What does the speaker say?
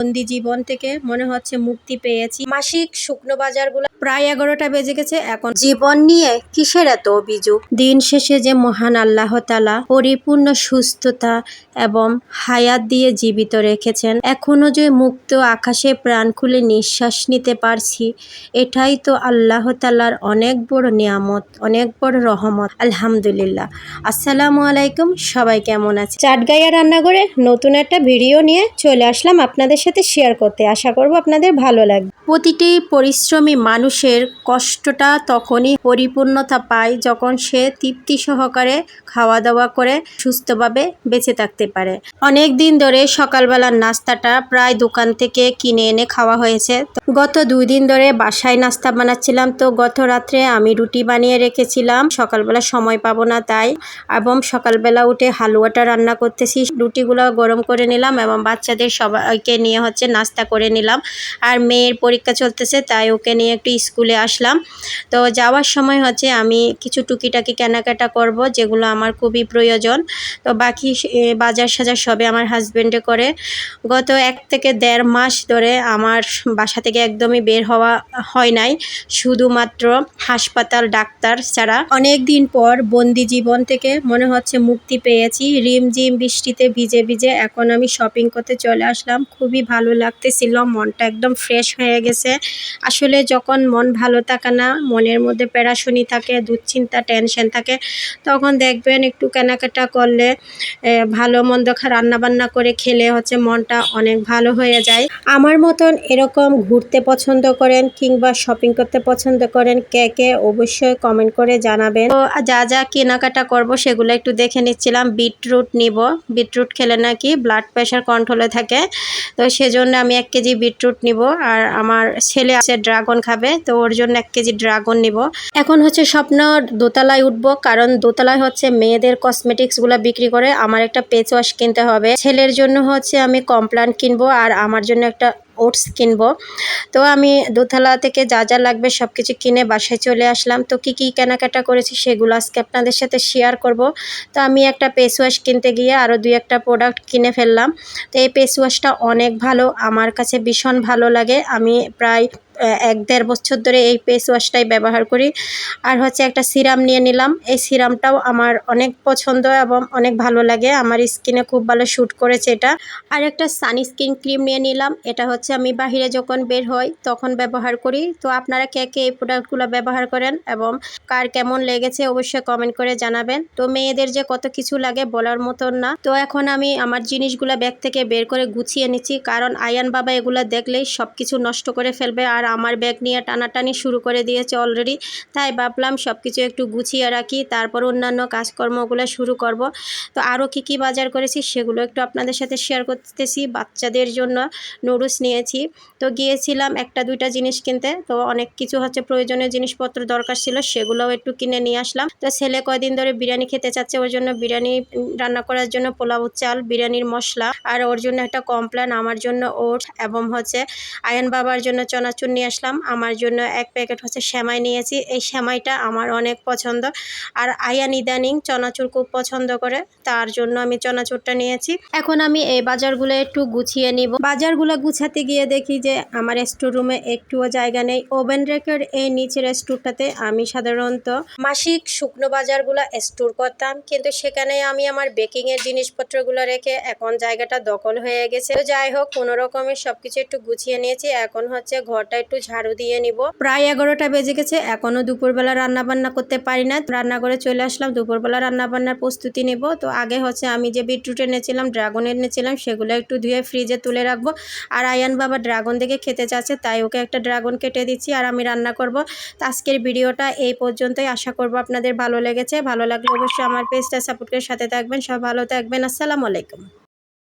বন্দি জীবন থেকে মনে হচ্ছে মুক্তি পেয়েছি। মাসিক শুকনো বাজারগুলো প্রায় 11টা বেজে গেছে। এখন জীবন নিয়ে কিসের এত অভিযোগ? দিন শেষে যে মহান আল্লাহ তাআলা পরিপূর্ণ সুস্থতা এবং হায়াত দিয়ে জীবিত রেখেছেন, এখনো যে মুক্ত আকাশে প্রাণ খুলে নিঃশ্বাস নিতে পারছি, এটাই তো আল্লাহ তাআলার অনেক বড় নিয়ামত, অনেক বড় রহমত। আলহামদুলিল্লাহ। আসসালামু আলাইকুম, সবাই কেমন আছে? চাটগাঁইয়া রান্নাঘরে নতুন একটা ভিডিও নিয়ে চলে আসলাম আপনাদের সাথে শেয়ার করতে। আশা করব আপনাদের ভালো লাগবে। প্রতিটি পরিশ্রমী মানুষের কষ্টটা তখনই পরিপূর্ণতা পায় যখন সে তৃপ্তি সহকারে খাওয়া দাওয়া করে সুস্থভাবে বেঁচে থাকতে পারে। অনেক দিন ধরে সকালবেলার নাস্তাটা প্রায় দোকান থেকে কিনে এনে খাওয়া হয়েছে। গত 2 দিন ধরে বাসায় নাস্তা বানাচ্ছিলাম, তো গত রাত্রে আমি রুটি বানিয়ে রেখেছিলাম, সকালবেলা সময় পাবো না তাই, এবং সকালবেলা উঠে হালুয়াটা রান্না করতেছি। রুটিগুলো গরম করে নিলাম এবং বাচ্চাদের সবাইকে নিয়ে নাস্তা করে নিলাম। আর মেয়ের পরীক্ষা চলতেছে তাই ওকে নিয়ে একটু স্কুলে আসলাম। তো যাওয়ার সময় আমি কিছু টুকিটাকি কেনাকাটা করব যেগুলো আমার খুবই প্রয়োজন। তো বাকি বাজার সাজার সবে আমার হাজবেন্ডে করে। গত 1 থেকে 1.5 মাস ধরে আমার বাসা থেকে একদমই বের হওয়া হয় নাই, শুধুমাত্র হাসপাতাল ডাক্তার ছাড়া। অনেক দিন পর বন্দি জীবন থেকে মনে হচ্ছে মুক্তি পেয়েছি। রিমঝিম বৃষ্টিতে ভিজে ভিজে এখন আমি শপিং করতে চলে আসলাম। খুবই ভালো লাগতেছিল, মনটা একদম ফ্রেশ হয়ে গেছে। আসলে যখন মন ভালো থাকে না, মনের মধ্যে পেরাশুনি থাকে, দুশ্চিন্তা টেনশন থাকে, তখন দেখবেন একটু কেনাকাটা করলে, ভালো মন্দ রান্নাবান্না করে খেলে মনটা অনেক ভালো হয়ে যায়। আমার মতন এরকম ঘুরতে পছন্দ করেন কিংবা শপিং করতে পছন্দ করেন কে কে অবশ্যই কমেন্ট করে জানাবেন। তো যা যা কেনাকাটা করব সেগুলো একটু দেখে নিচ্ছিলাম। বিটরুট নিব, বিটরুট খেলে নাকি ব্লাড প্রেশার কন্ট্রোলে থাকে, তো সেজন্য আমি 1 কেজি বিটরুট নিব। আর আমার ছেলে আছে ড্রাগন খাবে, তো ওর জন্য 1 কেজি ড্রাগন নিব। এখন স্বপ্ন দোতলায় উঠবো, কারণ দোতলায় মেয়েদের কসমেটিক্সগুলো বিক্রি করে। আমার একটা ফেস ওয়াশ কিনতে হবে, ছেলের জন্য আমি কমপ্লান কিনবো, আর আমার জন্য একটা ওটস কিনবো। তো আমি দোতলা থেকে যা যা লাগবে সব কিছু কিনে বাসায় চলে আসলাম। তো কি কেনাকাটা করেছি সেগুলো আজকে আপনাদের সাথে শেয়ার করব। তো আমি একটা ফেস ওয়াশ কিনতে গিয়ে আরও 2-1টা প্রোডাক্ট কিনে ফেললাম। তো এই ফেস ওয়াশটা অনেক ভালো, আমার কাছে ভীষণ ভালো লাগে। আমি প্রায় 1-1.5 বছর ধরে এই ফেস ওয়াশটাই ব্যবহার করি। আর একটা সিরাম নিয়ে নিলাম, এই সিরামটাও আমার অনেক পছন্দ এবং অনেক ভালো লাগে, আমার স্কিনে খুব ভালো শ্যুট করেছে এটা। আর একটা সানস্ক্রিন ক্রিম নিয়ে নিলাম, এটা আমি বাহিরে যখন বের হই তখন ব্যবহার করি। তো আপনারা কে কে এই প্রোডাক্টগুলো ব্যবহার করেন এবং কার কেমন লেগেছে অবশ্যই কমেন্ট করে জানাবেন। তো মেয়েদের যে কত কিছু লাগে বলার মতন না। তো এখন আমি আমার জিনিসগুলো ব্যাগ থেকে বের করে গুছিয়ে নিচ্ছি, কারণ আয়ান বাবা এগুলো দেখলেই সব কিছু নষ্ট করে ফেলবে, আর আমার ব্যাগ নিয়ে টানাটানি শুরু করে দিয়েছে অলরেডি। তাই ভাবলাম সব কিছু একটু গুছিয়ে রাখি, তারপর অন্যান্য কাজকর্মগুলো শুরু করব। তো আরও কি বাজার করেছি সেগুলো একটু আপনাদের সাথে শেয়ার করতেছি। বাচ্চাদের জন্য নুডলস নিয়েছি, তো গিয়েছিলাম 1-2টা জিনিস কিনতে। তো অনেক কিছু প্রয়োজনীয় জিনিসপত্র দরকার ছিল, সেগুলোও একটু কিনে নিয়ে আসলাম। তো ছেলে কয়দিন ধরে বিরিয়ানি খেতে চাচ্ছে, ওর জন্য বিরিয়ানি রান্না করার জন্য পোলাও চাল, বিরিয়ানির মশলা, আর ওর জন্য একটা কমপ্লান, আমার জন্য ওটস, এবং আয়ান বাবার জন্য চনাচুর নিয়ে আসলাম। আমার জন্য 1 প্যাকেট সেমাই নিয়েছি, এই সেমাইটা আমার অনেক পছন্দ। আর আয়ান ইদানিং চনাচুর খুব পছন্দ করে, তার জন্য আমি চনাচুরটা নিয়েছি। এখন আমি এই বাজারগুলো একটু গুছিয়ে নিব। বাজারগুলো গুছাতে গিয়ে দেখি যে আমার স্টোর রুমে একটুও জায়গা নেই। ওভেন রেকের এই নিচের স্টোরটাতে আমি সাধারণত মাসিক শুকনো বাজারগুলো স্টোর করতাম, কিন্তু সেখানে আমি আমার বেকিং এর জিনিসপত্রগুলো রেখে এখন জায়গাটা দখল হয়ে গেছে। তো যাই হোক, কোনো রকমের সবকিছু একটু গুছিয়ে নিয়েছি। এখন ঘরটা একটু ঝাড়ু দিয়ে নিব। প্রায় 11টা বেজে গেছে, এখনো দুপুরবেলা রান্না বান্না করতে পারি না। রান্নাঘরে চলে আসলাম, দুপুরবেলা রান্না বান্নার প্রস্তুতি নেব। তো আগে আমি যে বিটরুট এনেছিলাম, ড্রাগন এনেছিলাম, সেগুলো একটু ধুয়ে ফ্রিজে তুলে রাখবো। আর আয়ান বাবা ড্রাগন দেখে খেতে চাচ্ছে, তাই ওকে একটা ড্রাগন কেটে দিচ্ছি আর আমি রান্না করব। তো আজকের ভিডিওটা এই পর্যন্তই, আশা করব আপনাদের ভালো লেগেছে। ভালো লাগলে অবশ্যই আমার পেজটা সাপোর্ট করে সাথে থাকবেন। সব ভালো থাকবেন। আসসালামু আলাইকুম।